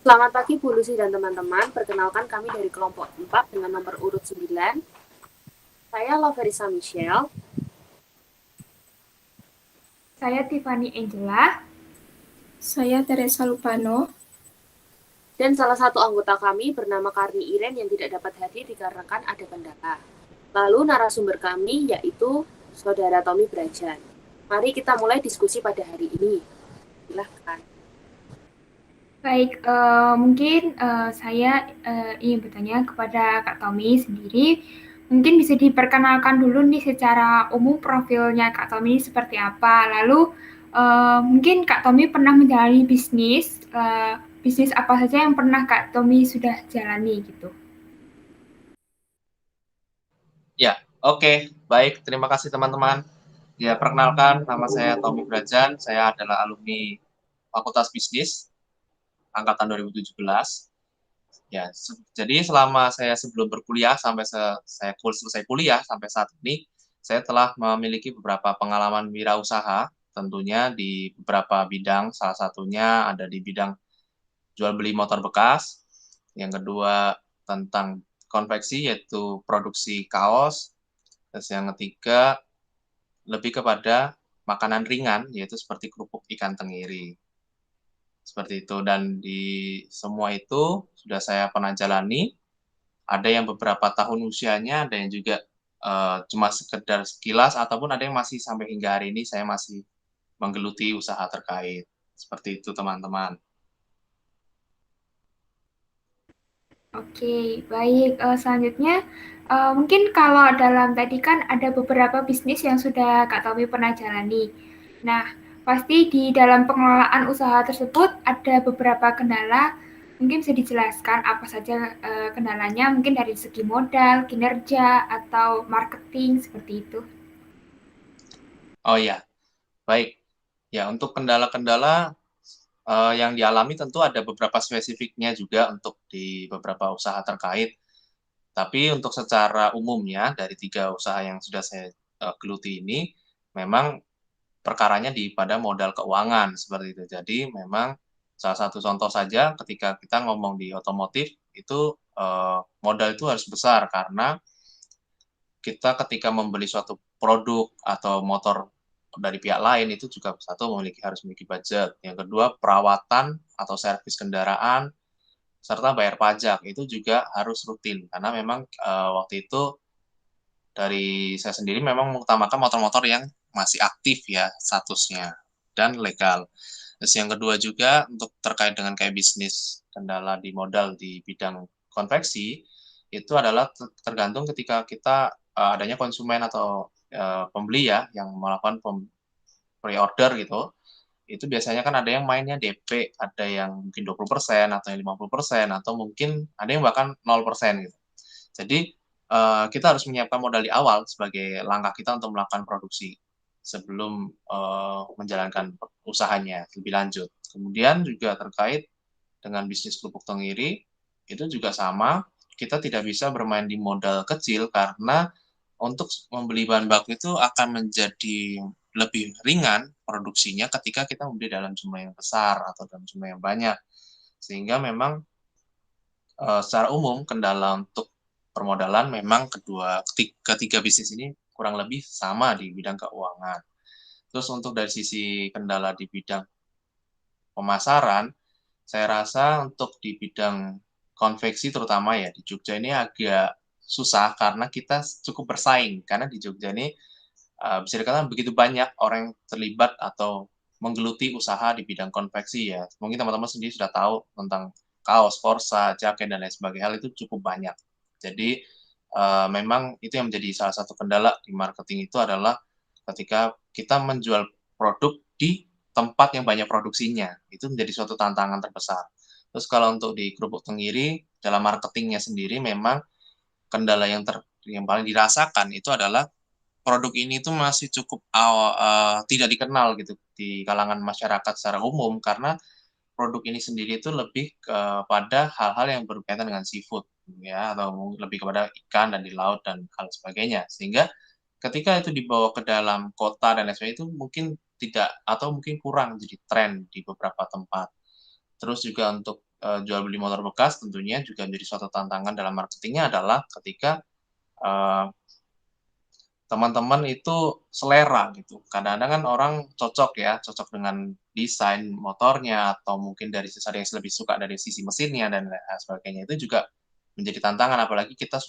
Selamat pagi Bu Lucy dan teman-teman. Perkenalkan kami dari kelompok 4 dengan nomor urut 9. Saya Loverisa Michelle. Saya Tiffany Angela. Saya Teresa Lupano. Dan salah satu anggota kami bernama Karni Iren yang tidak dapat hadir dikarenakan ada kendala. Lalu narasumber kami yaitu Saudara Tommy Brajan. Mari kita mulai diskusi pada hari ini. Silahkan. Baik, mungkin saya ingin bertanya kepada Kak Tommy sendiri. Mungkin bisa diperkenalkan dulu nih secara umum profilnya Kak Tommy seperti apa. Lalu mungkin Kak Tommy pernah menjalani bisnis apa saja yang pernah Kak Tommy sudah jalani gitu. Ya, oke. Baik. Terima kasih teman-teman. Ya, perkenalkan, nama saya Tommy Brajan. Saya adalah alumni Fakultas Bisnis angkatan 2017. Ya, jadi selama saya sebelum berkuliah sampai saya selesai kuliah sampai saat ini, saya telah memiliki beberapa pengalaman wirausaha, tentunya di beberapa bidang. Salah satunya ada di bidang jual beli motor bekas. Yang kedua tentang konveksi, yaitu produksi kaos. Terus yang ketiga lebih kepada makanan ringan, yaitu seperti kerupuk ikan tenggiri. Seperti itu. Dan di semua itu sudah saya pernah jalani. Ada yang beberapa tahun usianya, ada yang juga cuma sekedar sekilas, ataupun ada yang masih sampai hingga hari ini saya masih menggeluti usaha terkait. Seperti itu, teman-teman. Oke, baik. Selanjutnya, mungkin kalau dalam tadi kan ada beberapa bisnis yang sudah Kak Tommy pernah jalani. Nah, pasti di dalam pengelolaan usaha tersebut ada beberapa kendala. Mungkin bisa dijelaskan apa saja kendalanya, mungkin dari segi modal, kinerja, atau marketing, seperti itu. Oh iya, baik. Ya, untuk kendala-kendala yang dialami tentu ada beberapa spesifiknya juga untuk di beberapa usaha terkait. Tapi untuk secara umumnya dari 3 usaha yang sudah saya geluti ini, memang perkaranya pada modal keuangan seperti itu. Jadi memang salah satu contoh saja ketika kita ngomong di otomotif itu modal itu harus besar karena kita ketika membeli suatu produk atau motor dari pihak lain itu juga harus memiliki budget. Yang kedua perawatan atau servis kendaraan serta bayar pajak itu juga harus rutin karena memang waktu itu dari saya sendiri memang mengutamakan motor-motor yang masih aktif ya statusnya dan legal. Terus yang kedua juga untuk terkait dengan kayak bisnis kendala di modal di bidang konveksi itu adalah tergantung ketika kita adanya konsumen atau pembeli ya yang melakukan pre-order gitu. Itu biasanya kan ada yang mainnya DP, ada yang mungkin 20% atau yang 50% atau mungkin ada yang bahkan 0% gitu. Jadi kita harus menyiapkan modal di awal sebagai langkah kita untuk melakukan produksi sebelum menjalankan usahanya lebih lanjut. Kemudian juga terkait dengan bisnis kerupuk tenggiri, itu juga sama, kita tidak bisa bermain di modal kecil karena untuk membeli bahan baku itu akan menjadi lebih ringan produksinya ketika kita membeli dalam jumlah yang besar atau dalam jumlah yang banyak. Sehingga memang secara umum kendala untuk permodalan memang ketiga bisnis ini kurang lebih sama di bidang keuangan. Terus untuk dari sisi kendala di bidang pemasaran, saya rasa untuk di bidang konveksi terutama ya di Jogja ini agak susah karena kita cukup bersaing karena di Jogja ini bisa dikatakan begitu banyak orang yang terlibat atau menggeluti usaha di bidang konveksi ya. Mungkin teman-teman sendiri sudah tahu tentang kaos, korsa, jaket, dan lain sebagainya. Hal itu cukup banyak. Jadi memang itu yang menjadi salah satu kendala di marketing itu adalah ketika kita menjual produk di tempat yang banyak produksinya. Itu menjadi suatu tantangan terbesar. Terus kalau untuk di kerupuk tenggiri, dalam marketingnya sendiri memang kendala yang paling dirasakan itu adalah produk ini tuh masih cukup tidak dikenal gitu di kalangan masyarakat secara umum karena produk ini sendiri itu lebih kepada hal-hal yang berkaitan dengan seafood ya atau lebih kepada ikan dan di laut dan hal sebagainya sehingga ketika itu dibawa ke dalam kota dan lain sebagainya itu mungkin tidak atau mungkin kurang jadi tren di beberapa tempat. Terus juga untuk jual beli motor bekas tentunya juga menjadi suatu tantangan dalam marketingnya adalah ketika teman-teman itu selera gitu. Kadang-kadang kan orang cocok dengan desain motornya atau mungkin dari sisi ada yang lebih suka dari sisi mesinnya dan lain sebagainya. Itu juga menjadi tantangan apalagi kita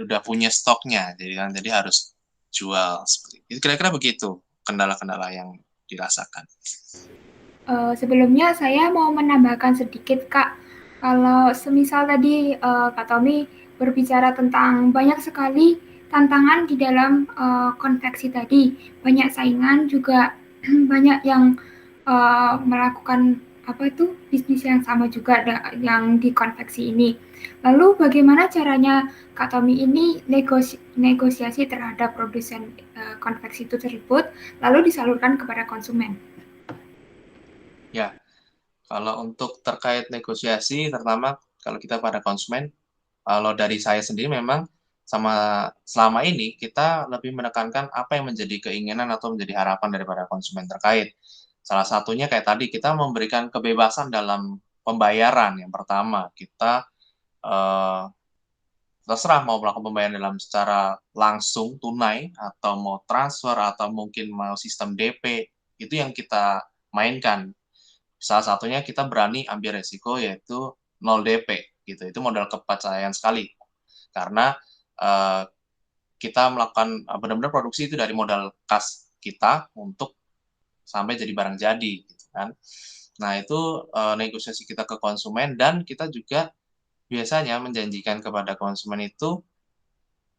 udah punya stoknya. Jadi harus jual seperti itu. Kira-kira begitu kendala-kendala yang dirasakan. Sebelumnya saya mau menambahkan sedikit, Kak. Kalau semisal tadi Kak Tommy berbicara tentang banyak sekali tantangan di dalam konveksi tadi, banyak saingan juga banyak yang melakukan apa itu bisnis yang sama juga yang di konveksi ini. Lalu bagaimana caranya Kak Tommy ini negosiasi terhadap produsen konveksi itu tersebut, lalu disalurkan kepada konsumen? Ya, kalau untuk terkait negosiasi, terutama kalau kita pada konsumen, kalau dari saya sendiri memang selama ini kita lebih menekankan apa yang menjadi keinginan atau menjadi harapan daripada konsumen terkait. Salah satunya kayak tadi kita memberikan kebebasan dalam pembayaran. Yang pertama, kita terserah mau melakukan pembayaran dalam secara langsung tunai atau mau transfer atau mungkin mau sistem DP, itu yang kita mainkan. Salah satunya kita berani ambil resiko yaitu 0 DP gitu. Itu modal kepercayaan sekali. Karena kita melakukan benar-benar produksi itu dari modal kas kita untuk sampai jadi barang jadi gitu kan. Nah, itu negosiasi kita ke konsumen dan kita juga biasanya menjanjikan kepada konsumen itu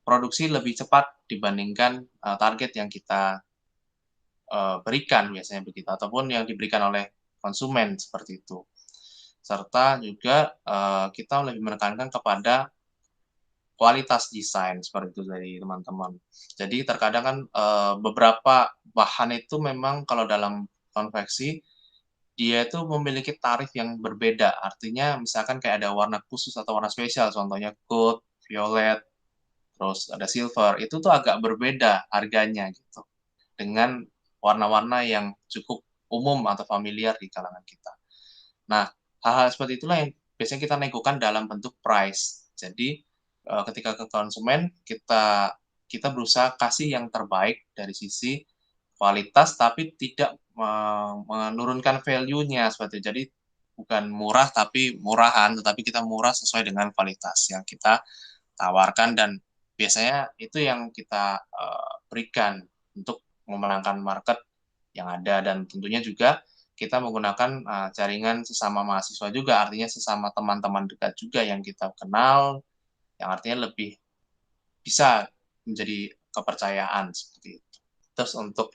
produksi lebih cepat dibandingkan target yang kita berikan biasanya begitu ataupun yang diberikan oleh konsumen seperti itu. Serta juga kita lebih menekankan kepada kualitas desain seperti itu dari teman-teman. Jadi terkadang kan beberapa bahan itu memang kalau dalam konveksi dia itu memiliki tarif yang berbeda. Artinya misalkan kayak ada warna khusus atau warna spesial, contohnya gold, violet, terus ada silver, itu tuh agak berbeda harganya gitu dengan warna-warna yang cukup umum atau familiar di kalangan kita. Nah, hal-hal seperti itulah yang biasanya kita negokan dalam bentuk price. Jadi ketika ke konsumen kita berusaha kasih yang terbaik dari sisi kualitas tapi tidak menurunkan value-nya seperti itu. Jadi bukan murah tapi murahan, tetapi kita murah sesuai dengan kualitas yang kita tawarkan dan biasanya itu yang kita berikan untuk memenangkan market yang ada dan tentunya juga kita menggunakan jaringan sesama mahasiswa juga, artinya sesama teman-teman dekat juga yang kita kenal, yang artinya lebih bisa menjadi kepercayaan seperti itu. Terus untuk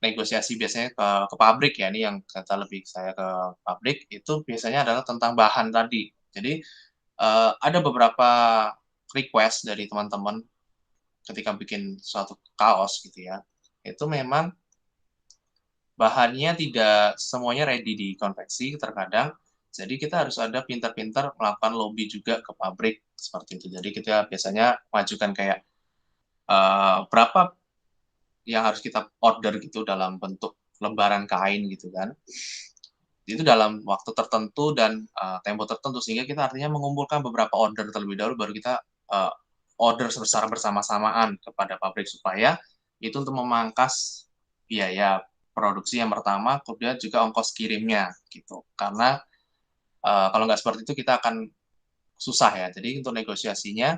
negosiasi biasanya ke pabrik ya, ini yang kata lebih saya ke pabrik, itu biasanya adalah tentang bahan tadi. Jadi ada beberapa request dari teman-teman ketika bikin suatu kaos gitu ya, itu memang bahannya tidak semuanya ready di konveksi terkadang, jadi kita harus ada pintar-pintar melakukan lobby juga ke pabrik seperti itu. Jadi kita biasanya majukan kayak berapa yang harus kita order gitu dalam bentuk lembaran kain gitu kan. Itu dalam waktu tertentu dan tempo tertentu sehingga kita artinya mengumpulkan beberapa order terlebih dahulu baru kita order secara bersama-samaan kepada pabrik supaya itu untuk memangkas biaya produksi yang pertama, kemudian juga ongkos kirimnya gitu. Karena kalau nggak seperti itu kita akan susah ya. Jadi untuk negosiasinya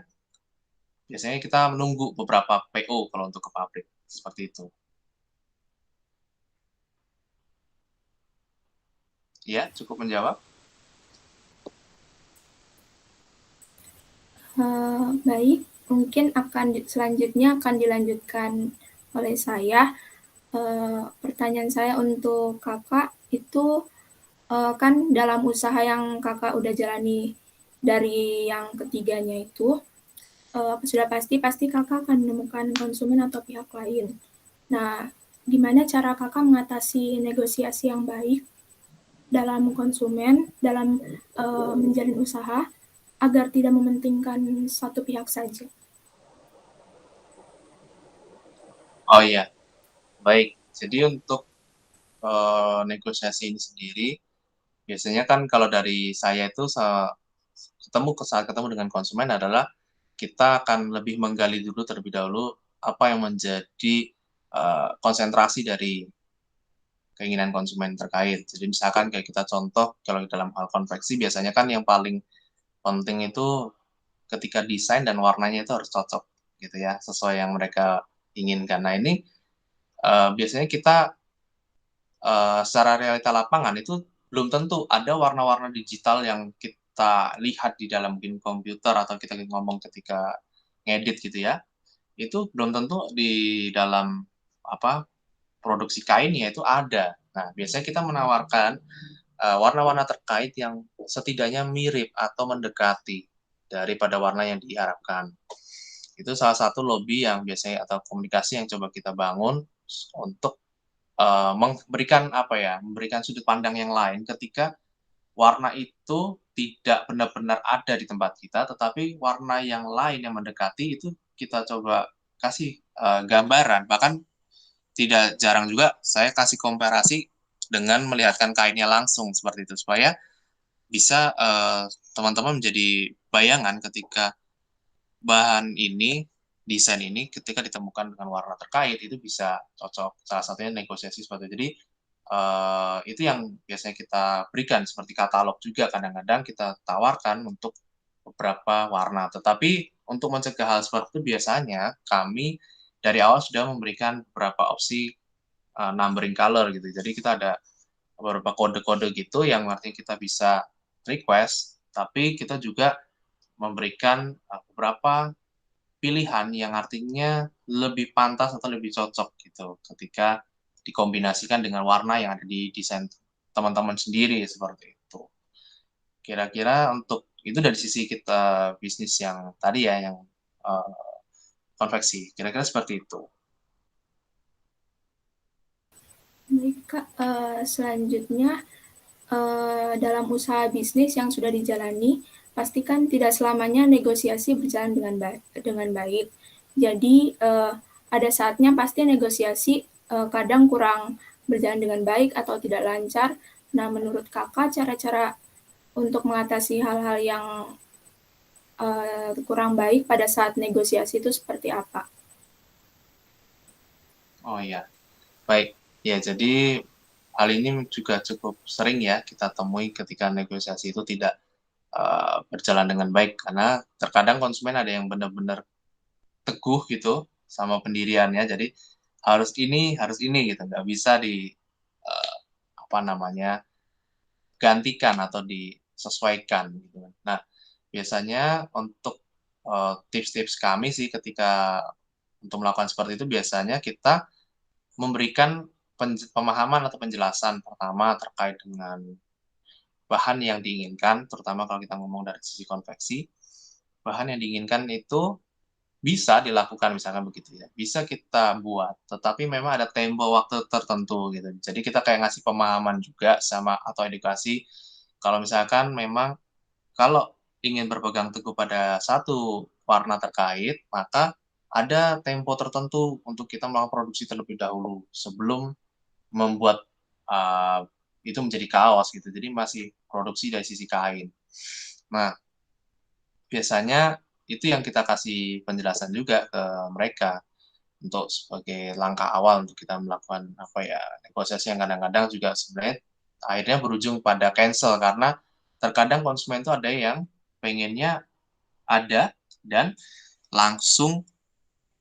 biasanya kita menunggu beberapa PO kalau untuk ke pabrik seperti itu. Ya, cukup menjawab. Baik, mungkin selanjutnya akan dilanjutkan oleh saya. Pertanyaan saya untuk kakak itu kan dalam usaha yang kakak udah jalani dari yang ketiganya itu sudah pasti kakak akan menemukan konsumen atau pihak lain. Nah, gimana cara kakak mengatasi negosiasi yang baik dalam konsumen, dalam menjalin usaha, agar tidak mementingkan satu pihak saja? Oh iya, baik. Jadi untuk negosiasi ini sendiri, biasanya kan kalau dari saya itu saat ketemu dengan konsumen adalah kita akan lebih menggali dulu terlebih dahulu apa yang menjadi konsentrasi dari keinginan konsumen terkait. Jadi misalkan kayak kita contoh kalau dalam hal konveksi biasanya kan yang paling penting itu ketika desain dan warnanya itu harus cocok gitu ya, sesuai yang mereka inginkan. Nah ini biasanya kita secara realita lapangan itu belum tentu ada warna-warna digital yang kita lihat di dalam game komputer atau kita ngomong ketika ngedit gitu ya, itu belum tentu di dalam apa produksi kainnya itu ada. Nah, biasanya kita menawarkan warna-warna terkait yang setidaknya mirip atau mendekati daripada warna yang diharapkan. Itu salah satu lobby yang biasanya atau komunikasi yang coba kita bangun untuk memberikan apa ya, memberikan sudut pandang yang lain ketika warna itu tidak benar-benar ada di tempat kita, tetapi warna yang lain yang mendekati itu kita coba kasih gambaran. Bahkan tidak jarang juga saya kasih komparasi dengan melihatkan kainnya langsung seperti itu supaya bisa teman-teman menjadi bayangan ketika bahan ini, desain ini ketika ditemukan dengan warna terkait itu bisa cocok. Salah satunya negosiasi seperti itu. Jadi itu yang biasanya kita berikan seperti katalog juga kadang-kadang kita tawarkan untuk beberapa warna. Tetapi untuk mencegah hal seperti itu biasanya kami dari awal sudah memberikan beberapa opsi numbering color gitu. Jadi kita ada beberapa kode-kode gitu yang artinya kita bisa request, tapi kita juga memberikan beberapa pilihan yang artinya lebih pantas atau lebih cocok gitu ketika dikombinasikan dengan warna yang ada di desain teman-teman sendiri seperti itu. Kira-kira untuk itu dari sisi kita bisnis yang tadi ya yang konveksi. Kira-kira seperti itu. Baik, Kak. Selanjutnya, dalam usaha bisnis yang sudah dijalani, pastikan tidak selamanya negosiasi berjalan dengan baik. Jadi, ada saatnya pasti negosiasi kadang kurang berjalan dengan baik atau tidak lancar. Nah, menurut Kakak, cara-cara untuk mengatasi hal-hal yang kurang baik pada saat negosiasi itu seperti apa? Oh iya, baik. Ya, jadi hal ini juga cukup sering ya kita temui ketika negosiasi itu tidak berjalan dengan baik karena terkadang konsumen ada yang benar-benar teguh gitu sama pendiriannya jadi harus ini gitu nggak bisa di apa namanya gantikan atau disesuaikan gitu. Nah biasanya untuk tips-tips kami sih ketika untuk melakukan seperti itu biasanya kita memberikan pemahaman atau penjelasan pertama terkait dengan bahan yang diinginkan, terutama kalau kita ngomong dari sisi konveksi, bahan yang diinginkan itu bisa dilakukan misalkan begitu ya. Bisa kita buat, tetapi memang ada tempo waktu tertentu gitu. Jadi kita kayak ngasih pemahaman juga sama atau edukasi kalau misalkan memang kalau ingin berpegang teguh pada satu warna terkait, maka ada tempo tertentu untuk kita melakukan produksi terlebih dahulu sebelum membuat itu menjadi kaos gitu. Jadi masih produksi dari sisi kain. Nah, biasanya itu yang kita kasih penjelasan juga ke mereka untuk sebagai langkah awal untuk kita melakukan apa ya negosiasi yang kadang-kadang juga sebenarnya akhirnya berujung pada cancel karena terkadang konsumen itu ada yang pengennya ada dan langsung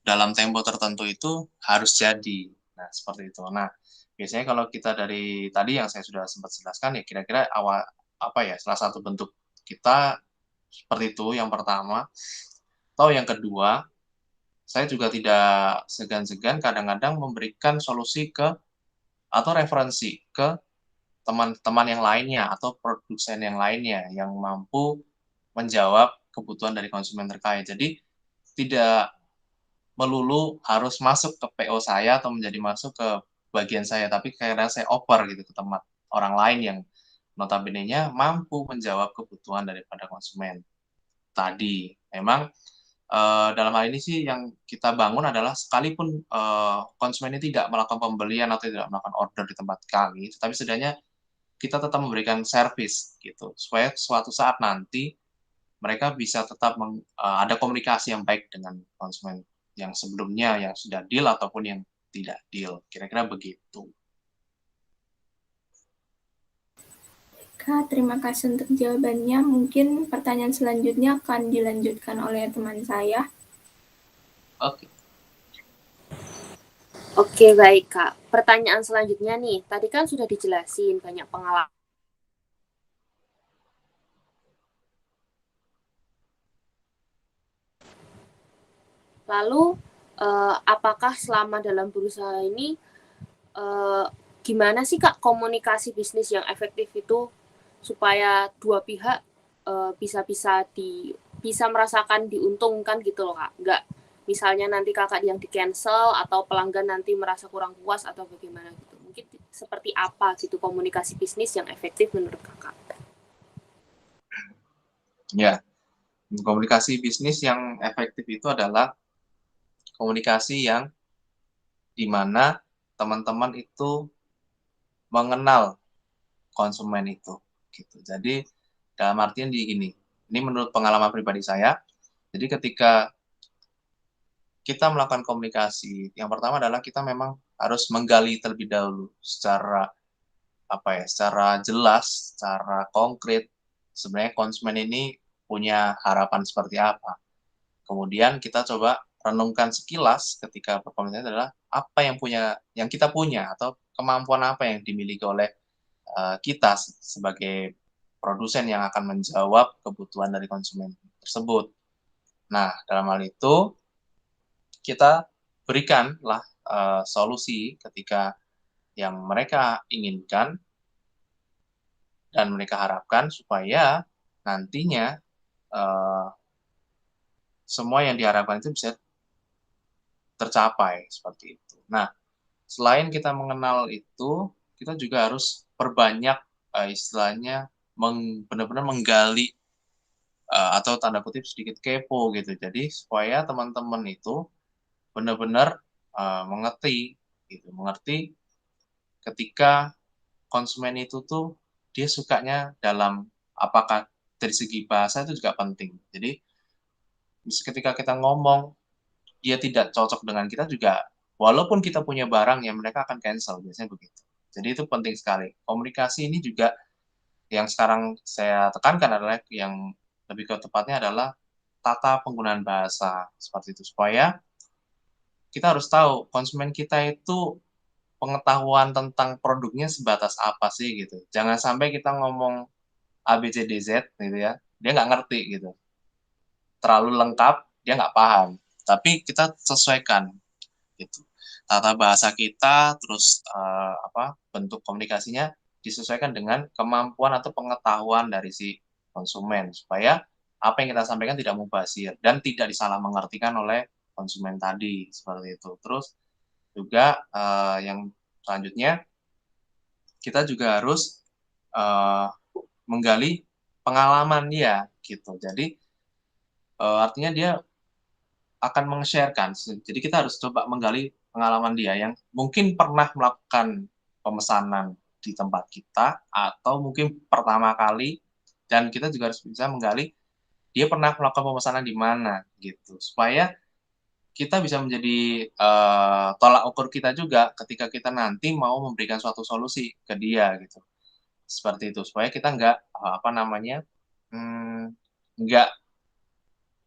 dalam tempo tertentu itu harus jadi. Nah, seperti itu. Nah, biasanya kalau kita dari tadi yang saya sudah sempat jelaskan ya kira-kira awal apa ya salah satu bentuk kita seperti itu yang pertama. Atau yang kedua, saya juga tidak segan-segan kadang-kadang memberikan solusi ke atau referensi ke teman-teman yang lainnya atau produsen yang lainnya yang mampu menjawab kebutuhan dari konsumen terkait. Jadi tidak melulu harus masuk ke PO saya atau menjadi masuk ke bagian saya, tapi kadang saya oper gitu ke tempat orang lain yang notabene-nya mampu menjawab kebutuhan daripada konsumen tadi. Memang dalam hal ini sih yang kita bangun adalah sekalipun konsumen ini tidak melakukan pembelian atau tidak melakukan order di tempat kami, tetapi setidaknya kita tetap memberikan service gitu, supaya suatu saat nanti mereka bisa tetap ada komunikasi yang baik dengan konsumen yang sebelumnya yang sudah deal ataupun yang tidak deal. Kira-kira begitu. Kak, terima kasih untuk jawabannya. Mungkin pertanyaan selanjutnya akan dilanjutkan oleh teman saya. Oke. Oke, baik Kak. Pertanyaan selanjutnya nih, tadi kan sudah dijelasin banyak pengalaman. Lalu, apakah selama dalam berusaha ini, gimana sih Kak komunikasi bisnis yang efektif itu supaya dua pihak bisa merasakan diuntungkan gitu loh Kak? Nggak misalnya nanti kakak yang di cancel atau pelanggan nanti merasa kurang puas atau bagaimana gitu. Mungkin seperti apa gitu komunikasi bisnis yang efektif menurut kakak? Ya, komunikasi bisnis yang efektif itu adalah komunikasi yang dimana teman-teman itu mengenal konsumen itu gitu. Jadi dalam artian di gini, ini menurut pengalaman pribadi saya. Jadi ketika kita melakukan komunikasi, yang pertama adalah kita memang harus menggali terlebih dahulu secara secara jelas, secara konkret sebenarnya konsumen ini punya harapan seperti apa. Kemudian kita coba renungkan sekilas ketika berkomunikasi adalah apa yang kita punya atau kemampuan apa yang dimiliki oleh kita sebagai produsen yang akan menjawab kebutuhan dari konsumen tersebut. Nah, dalam hal itu kita berikanlah solusi ketika yang mereka inginkan dan mereka harapkan supaya nantinya semua yang diharapkan itu bisa tercapai seperti itu. Nah, selain kita mengenal itu, kita juga harus perbanyak istilahnya benar-benar menggali atau tanda kutip sedikit kepo gitu. Jadi supaya teman-teman itu benar-benar mengerti gitu, mengerti ketika konsumen itu tuh dia sukanya dalam apakah dari segi bahasa itu juga penting. Jadi ketika kita ngomong dia tidak cocok dengan kita juga, walaupun kita punya barang yang mereka akan cancel, biasanya begitu. Jadi itu penting sekali. Komunikasi ini juga yang sekarang saya tekankan adalah yang lebih ke tepatnya adalah tata penggunaan bahasa seperti itu supaya kita harus tahu konsumen kita itu pengetahuan tentang produknya sebatas apa sih gitu. Jangan sampai kita ngomong A, B, C, D, Z gitu ya, dia nggak ngerti gitu. Terlalu lengkap, dia nggak paham. Tapi kita sesuaikan gitu. Tata bahasa kita, terus bentuk komunikasinya disesuaikan dengan kemampuan atau pengetahuan dari si konsumen supaya apa yang kita sampaikan tidak mubazir dan tidak disalah mengertikan oleh konsumen tadi seperti itu. Terus juga yang selanjutnya kita juga harus menggali pengalaman dia gitu. Jadi artinya dia akan meng-sharekan. Jadi kita harus coba menggali pengalaman dia yang mungkin pernah melakukan pemesanan di tempat kita atau mungkin pertama kali dan kita juga harus bisa menggali dia pernah melakukan pemesanan di mana gitu supaya kita bisa menjadi tolak ukur kita juga ketika kita nanti mau memberikan suatu solusi ke dia gitu seperti itu supaya kita nggak nggak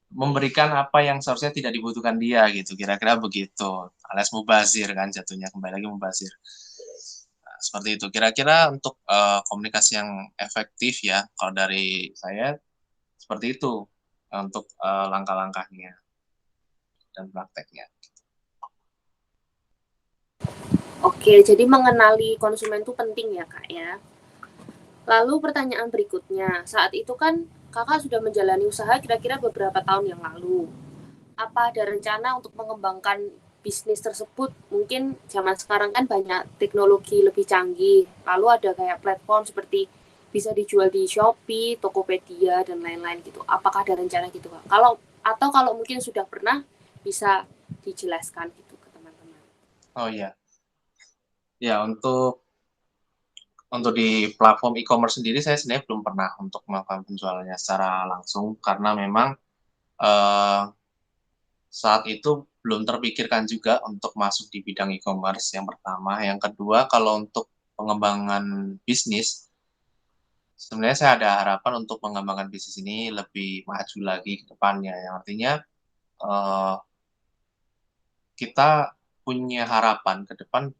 memberikan apa yang seharusnya tidak dibutuhkan dia gitu kira-kira begitu alias mubazir kan jatuhnya kembali lagi mubazir nah, seperti itu kira-kira untuk komunikasi yang efektif ya kalau dari saya seperti itu untuk langkah-langkahnya dan prakteknya. Oke, jadi mengenali konsumen itu penting ya Kak ya. Lalu pertanyaan berikutnya, saat itu kan kakak sudah menjalani usaha kira-kira beberapa tahun yang lalu. Apa ada rencana untuk mengembangkan bisnis tersebut? Mungkin zaman sekarang kan banyak teknologi lebih canggih. Lalu ada kayak platform seperti bisa dijual di Shopee, Tokopedia, dan lain-lain gitu. Apakah ada rencana gitu Kak? Kalau mungkin sudah pernah, bisa dijelaskan gitu ke teman-teman. Oh iya, ya untuk untuk di platform e-commerce sendiri saya sebenarnya belum pernah untuk melakukan penjualannya secara langsung karena memang saat itu belum terpikirkan juga untuk masuk di bidang e-commerce yang pertama. Yang kedua, kalau untuk pengembangan bisnis, sebenarnya saya ada harapan untuk mengembangkan bisnis ini lebih maju lagi ke depannya. Yang artinya kita punya harapan ke depan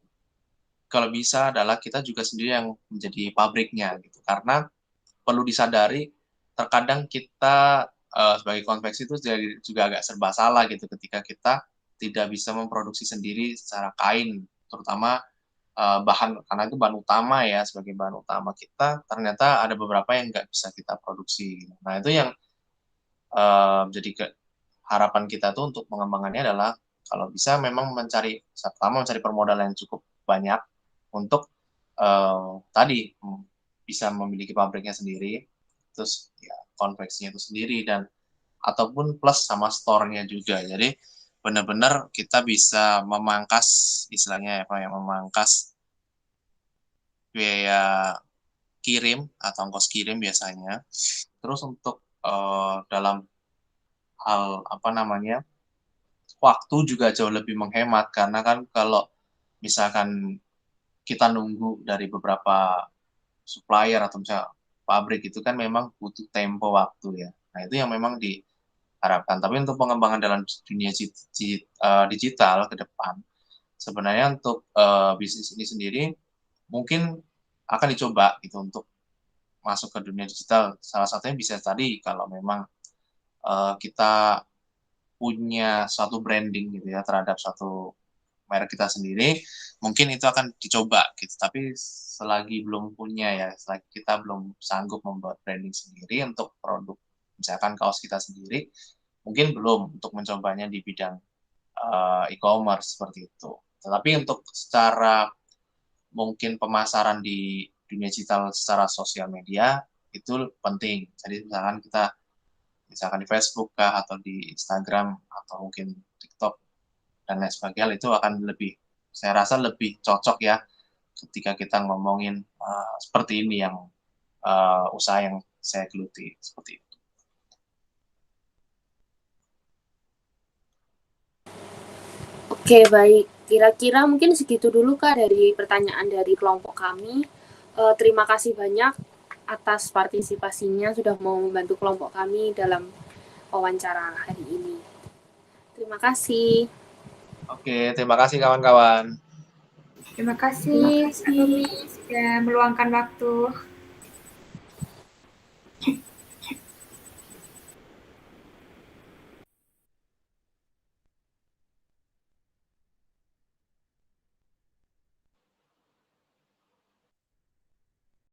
kalau bisa adalah kita juga sendiri yang menjadi pabriknya gitu. Karena perlu disadari terkadang kita sebagai konveksi itu juga agak serba salah gitu ketika kita tidak bisa memproduksi sendiri secara kain, terutama bahan karena itu bahan utama ya sebagai bahan utama kita ternyata ada beberapa yang nggak bisa kita produksi. Nah itu yang jadi harapan kita tuh untuk pengembangannya adalah kalau bisa memang pertama mencari permodalan yang cukup banyak untuk tadi bisa memiliki pabriknya sendiri, terus ya konveksinya itu sendiri dan ataupun plus sama store-nya juga. Jadi benar-benar kita bisa memangkas istilahnya apa ya, memangkas biaya kirim atau ongkos kirim biasanya. Terus untuk dalam hal apa namanya waktu juga jauh lebih menghemat karena kan kalau misalkan kita nunggu dari beberapa supplier atau misalnya pabrik itu kan memang butuh tempo waktu ya. Nah itu yang memang diharapkan. Tapi untuk pengembangan dalam dunia digital ke depan, sebenarnya untuk bisnis ini sendiri mungkin akan dicoba gitu untuk masuk ke dunia digital. Salah satunya bisa tadi kalau memang kita punya suatu branding gitu ya terhadap suatu merek kita sendiri, mungkin itu akan dicoba gitu. Tapi selagi belum punya ya, selagi kita belum sanggup membuat branding sendiri untuk produk, misalkan kaos kita sendiri, mungkin belum untuk mencobanya di bidang e-commerce seperti itu. Tetapi untuk secara mungkin pemasaran di dunia digital secara sosial media itu penting. Jadi misalkan di Facebook kah atau di Instagram atau mungkin TikTok dan lain sebagainya itu akan saya rasa lebih cocok ya ketika kita ngomongin seperti ini yang usaha yang saya geluti seperti itu. Oke, baik. Kira-kira mungkin segitu dulu Kak dari pertanyaan dari kelompok kami. Terima kasih banyak atas partisipasinya sudah mau membantu kelompok kami dalam wawancara hari ini. Terima kasih. Oke, terima kasih kawan-kawan. Terima kasih Kak Tommy sudah meluangkan waktu.